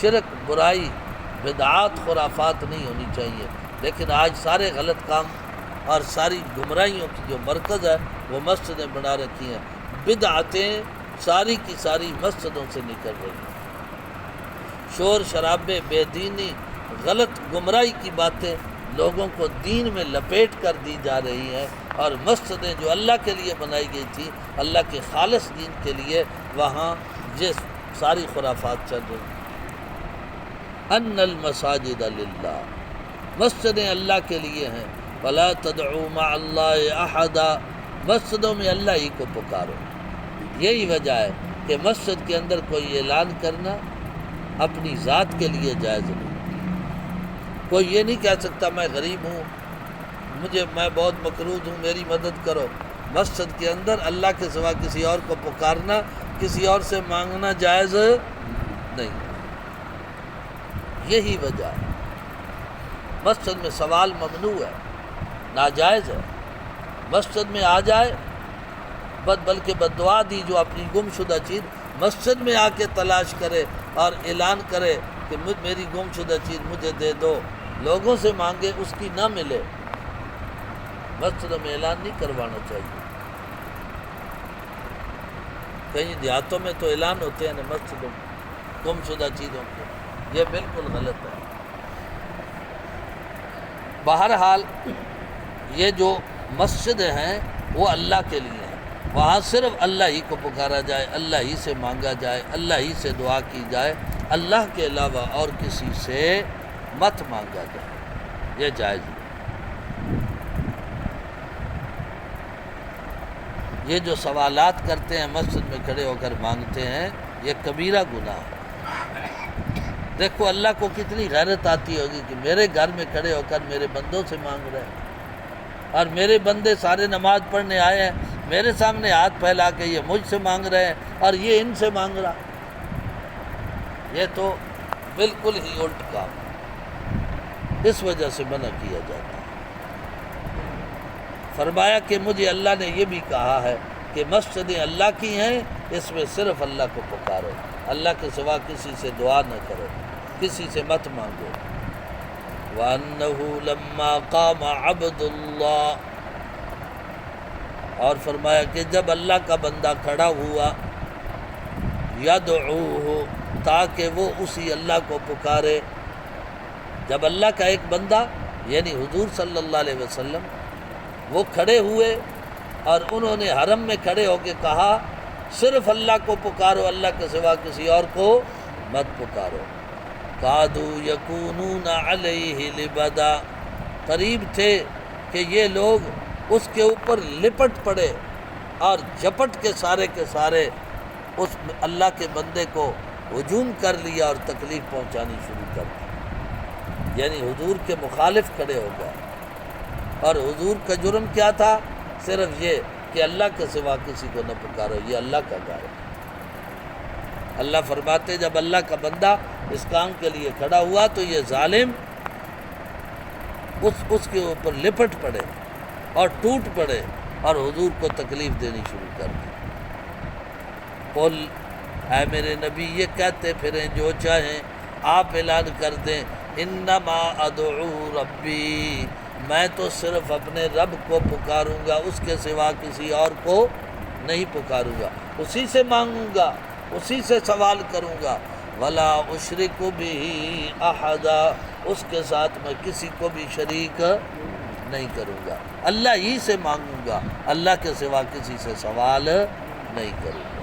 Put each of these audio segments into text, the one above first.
شرک، برائی، بدعات، خرافات نہیں ہونی چاہیے۔ لیکن آج سارے غلط کام اور ساری گمراہیوں کی جو مرکز ہے وہ مسجدیں بنا رکھی ہیں۔ بدعتیں ساری کی ساری مسجدوں سے نکل رہی ہیں۔ شور شرابے، بے دینی، غلط گمراہی کی باتیں لوگوں کو دین میں لپیٹ کر دی جا رہی ہیں، اور مسجدیں جو اللہ کے لیے بنائی گئی تھی، اللہ کے خالص دین کے لیے، وہاں یہ ساری خرافات چل رہی ہیں۔ ان المساجد للہ، مسجدیں اللہ کے لیے ہیں۔ فلا تدعوا مع اللہ احدا، مسجدوں میں اللہ ہی کو پکارو۔ یہی وجہ ہے کہ مسجد کے اندر کوئی اعلان کرنا اپنی ذات کے لیے جائز نہیں۔ کوئی یہ نہیں کہہ سکتا میں غریب ہوں، میں بہت مقروض ہوں، میری مدد کرو۔ مسجد کے اندر اللہ کے سوا کسی اور کو پکارنا، کسی اور سے مانگنا جائز نہیں۔ یہی وجہ ہے مسجد میں سوال ممنوع ہے، ناجائز ہے۔ مسجد میں آ جائے بلکہ بددعا دی جو اپنی گم شدہ چیز مسجد میں آ کے تلاش کرے اور اعلان کرے کہ میری گم شدہ چیز مجھے دے دو، لوگوں سے مانگے، اس کی نہ ملے، مسجدوں میں اعلان نہیں کروانا چاہیے۔ کئی دیہاتوں میں تو اعلان ہوتے ہیں مسجدوں میں گم شدہ چیزوں کے، یہ بالکل غلط ہے۔ بہرحال یہ جو مسجدیں ہیں وہ اللہ کے لیے ہیں، وہاں صرف اللہ ہی کو پکارا جائے، اللہ ہی سے مانگا جائے، اللہ ہی سے دعا کی جائے، اللہ کے علاوہ اور کسی سے مت مانگا جائے، یہ جائز ہے۔ یہ جو سوالات کرتے ہیں مسجد میں کھڑے ہو کر مانگتے ہیں، یہ کبیرہ گناہ ہے۔ دیکھو اللہ کو کتنی غیرت آتی ہوگی کہ میرے گھر میں کھڑے ہو کر میرے بندوں سے مانگ رہے ہیں، اور میرے بندے سارے نماز پڑھنے آئے ہیں، میرے سامنے ہاتھ پھیلا کے یہ مجھ سے مانگ رہے ہیں اور یہ ان سے مانگ رہا۔ یہ تو بالکل ہی الٹ کام ہے، اس وجہ سے منع کیا جاتا ہے۔ فرمایا کہ مجھے اللہ نے یہ بھی کہا ہے کہ مسجدیں اللہ کی ہیں، اس میں صرف اللہ کو پکارو، اللہ کے سوا کسی سے دعا نہ کرو، کسی سے مت مانگو۔ وَأَنَّهُ لَمَّا قَامَ عَبْدُ اللَّهِ، اور فرمایا کہ جب اللہ کا بندہ کھڑا ہوا، يَدْعُوهُ، تاکہ وہ اسی اللہ کو پکارے۔ جب اللہ کا ایک بندہ یعنی حضور صلی اللہ علیہ وسلم وہ کھڑے ہوئے اور انہوں نے حرم میں کھڑے ہو کے کہا صرف اللہ کو پکارو، اللہ کے سوا کسی اور کو مت پکارو۔ قَادُوا يَكُونُونَ عَلَيْهِ لِبَدًا، قریب تھے کہ یہ لوگ اس کے اوپر لپٹ پڑے اور جھپٹ کے سارے اس اللہ کے بندے کو ہجوم کر لیا اور تکلیف پہنچانی شروع کر دی، یعنی حضور کے مخالف کھڑے ہو گئے۔ اور حضور کا جرم کیا تھا؟ صرف یہ کہ اللہ کے سوا کسی کو نہ پکارو، یہ اللہ کا گھر ہے۔ اللہ فرماتے جب اللہ کا بندہ اس کام کے لیے کھڑا ہوا تو یہ ظالم اس کے اوپر لپٹ پڑے اور ٹوٹ پڑے اور حضور کو تکلیف دینی شروع کر دی۔ قل، اے میرے نبی یہ کہتے پھریں جو چاہیں، آپ اعلان کر دیں، انما ادعو ربی، میں تو صرف اپنے رب کو پکاروں گا، اس کے سوا کسی اور کو نہیں پکاروں گا، اسی سے مانگوں گا، اسی سے سوال کروں گا۔ ولا اشرک بہ احدا، اس کے ساتھ میں کسی کو بھی شریک نہیں کروں گا، اللہ ہی سے مانگوں گا، اللہ کے سوا کسی سے سوال نہیں کروں گا۔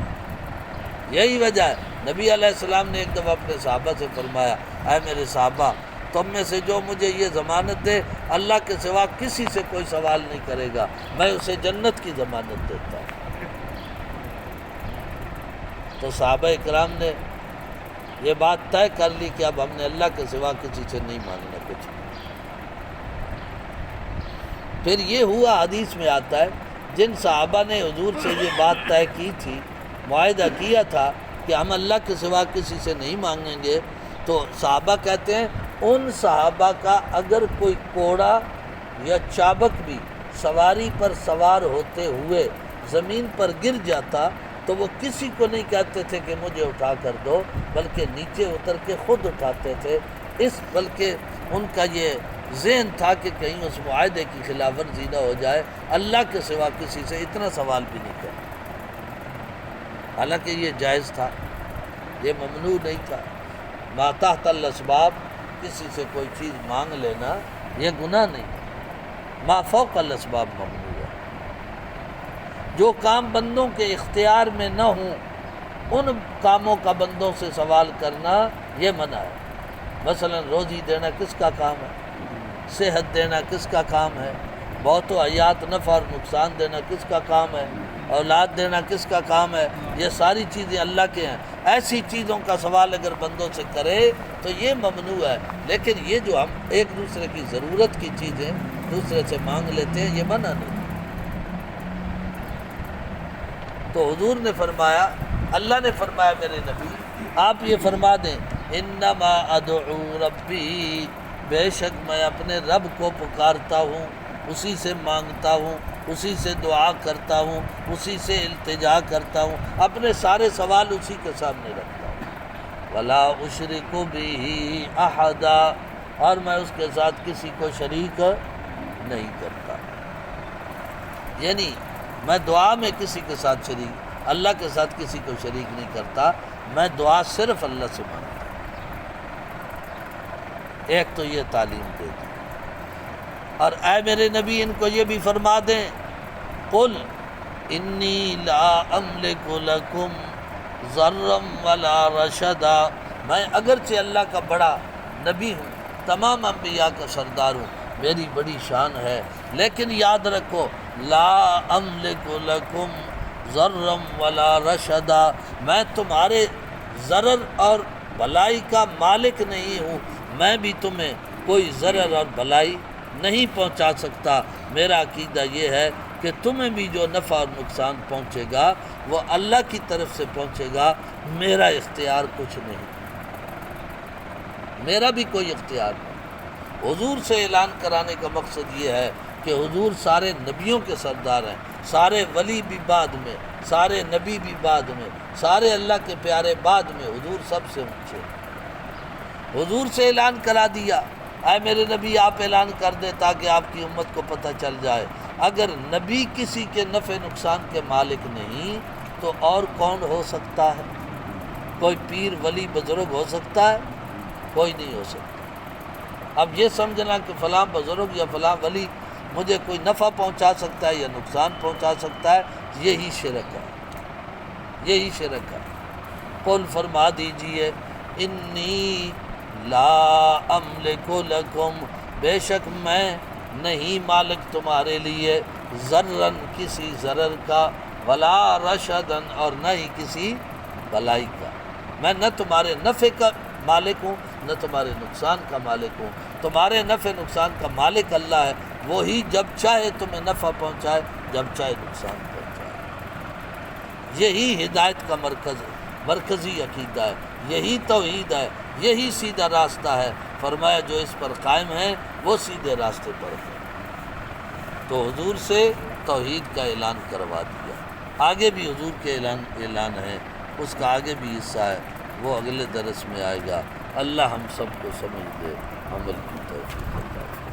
یہی وجہ ہے نبی علیہ السلام نے ایک دفعہ اپنے صحابہ سے فرمایا، اے میرے صحابہ تم میں سے جو مجھے یہ ضمانت دے اللہ کے سوا کسی سے کوئی سوال نہیں کرے گا، میں اسے جنت کی ضمانت دیتا ہوں۔ تو صحابہ اکرام نے یہ بات طے کر لی کہ اب ہم نے اللہ کے سوا کسی سے نہیں مانگنا کچھ۔ پھر یہ ہوا، حدیث میں آتا ہے جن صحابہ نے حضور سے یہ بات طے کی تھی، معاہدہ کیا تھا کہ ہم اللہ کے سوا کسی سے نہیں مانگیں گے، تو صحابہ کہتے ہیں ان صحابہ کا اگر کوئی کوڑا یا چابک بھی سواری پر سوار ہوتے ہوئے زمین پر گر جاتا تو وہ کسی کو نہیں کہتے تھے کہ مجھے اٹھا کر دو، بلکہ نیچے اتر کے خود اٹھاتے تھے، بلکہ ان کا یہ ذہن تھا کہ کہیں اس معاہدے کی خلاف ورزی نہ ہو جائے، اللہ کے سوا کسی سے اتنا سوال بھی نہیں کرنا، حالانکہ یہ جائز تھا، یہ ممنوع نہیں تھا۔ ما تحت الاسباب، کسی سے کوئی چیز مانگ لینا یہ گناہ نہیں، ما فوق الاسباب ممنوع ہے۔ جو کام بندوں کے اختیار میں نہ ہوں ان کاموں کا بندوں سے سوال کرنا یہ منع ہے۔ مثلا روزی دینا کس کا کام ہے؟ صحت دینا کس کا کام ہے؟ موت و حیات، نفع اور نقصان دینا کس کا کام ہے؟ اولاد دینا کس کا کام ہے؟ یہ ساری چیزیں اللہ کے ہیں۔ ایسی چیزوں کا سوال اگر بندوں سے کرے تو یہ ممنوع ہے، لیکن یہ جو ہم ایک دوسرے کی ضرورت کی چیزیں دوسرے سے مانگ لیتے ہیں یہ منع نہیں۔ تو حضور نے فرمایا، اللہ نے فرمایا میرے نبی آپ یہ فرما دیں، انما ادعو ربی، بے شک میں اپنے رب کو پکارتا ہوں، اسی سے مانگتا ہوں، اسی سے دعا کرتا ہوں، اسی سے التجا کرتا ہوں، اپنے سارے سوال اسی کے سامنے رکھتا ہوں۔ ولا اشرک بہ احدا، اور میں اس کے ساتھ کسی کو شریک نہیں کرتا، یعنی میں دعا میں کسی کے ساتھ شریک، اللہ کے ساتھ کسی کو شریک نہیں کرتا، میں دعا صرف اللہ سے مانگتا ہوں۔ ایک تو یہ تعلیم دے دی، اور اے میرے نبی ان کو یہ بھی فرما دیں، قل انی لا املک لکم ضرا ولا رشدا، میں اگرچہ اللہ کا بڑا نبی ہوں، تمام انبیاء کا سردار ہوں، میری بڑی شان ہے، لیکن یاد رکھو لا املک لکم ضرا ولا رشدا، میں تمہارے ضرر اور بھلائی کا مالک نہیں ہوں، میں بھی تمہیں کوئی ضرر اور بھلائی نہیں پہنچا سکتا۔ میرا عقیدہ یہ ہے کہ تمہیں بھی جو نفع اور نقصان پہنچے گا وہ اللہ کی طرف سے پہنچے گا، میرا اختیار کچھ نہیں، میرا بھی کوئی اختیار نہیں۔ حضور سے اعلان کرانے کا مقصد یہ ہے کہ حضور سارے نبیوں کے سردار ہیں، سارے ولی بھی بعد میں، سارے نبی بھی بعد میں، سارے اللہ کے پیارے بعد میں، حضور سب سے اونچے۔ حضور سے اعلان کرا دیا، اے میرے نبی آپ اعلان کر دیں تاکہ آپ کی امت کو پتہ چل جائے، اگر نبی کسی کے نفع نقصان کے مالک نہیں تو اور کون ہو سکتا ہے؟ کوئی پیر ولی بزرگ ہو سکتا ہے؟ کوئی نہیں ہو سکتا۔ اب یہ سمجھنا کہ فلاں بزرگ یا فلاں ولی مجھے کوئی نفع پہنچا سکتا ہے یا نقصان پہنچا سکتا ہے، یہی شرک ہے، یہی شرک ہے۔ قل فرما دیجئے انی لا املک لکم، بے شک میں نہیں مالک تمہارے لیے ضررن کسی ضرر کا، ولا رشدن اور نہ ہی کسی بھلائی کا، میں نہ تمہارے نفع کا مالک ہوں نہ تمہارے نقصان کا مالک ہوں۔ تمہارے نفع نقصان کا مالک اللہ ہے، وہی جب چاہے تمہیں نفع پہنچائے، جب چاہے نقصان پہنچائے۔ یہی ہدایت کا مرکزی عقیدہ ہے، یہی توحید ہے، یہی سیدھا راستہ ہے۔ فرمایا جو اس پر قائم ہے وہ سیدھے راستے پر ہے۔ تو حضور سے توحید کا اعلان کروا دیا، آگے بھی حضور کے اعلان ہے، اس کا آگے بھی حصہ ہے، وہ اگلے درس میں آئے گا۔ اللہ ہم سب کو سمجھ دے، عمل کی توفیق عطا فرمائے۔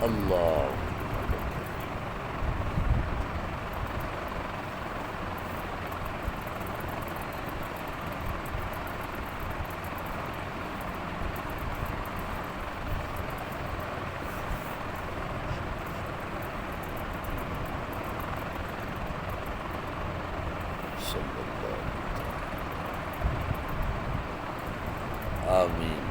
اللہ آمین۔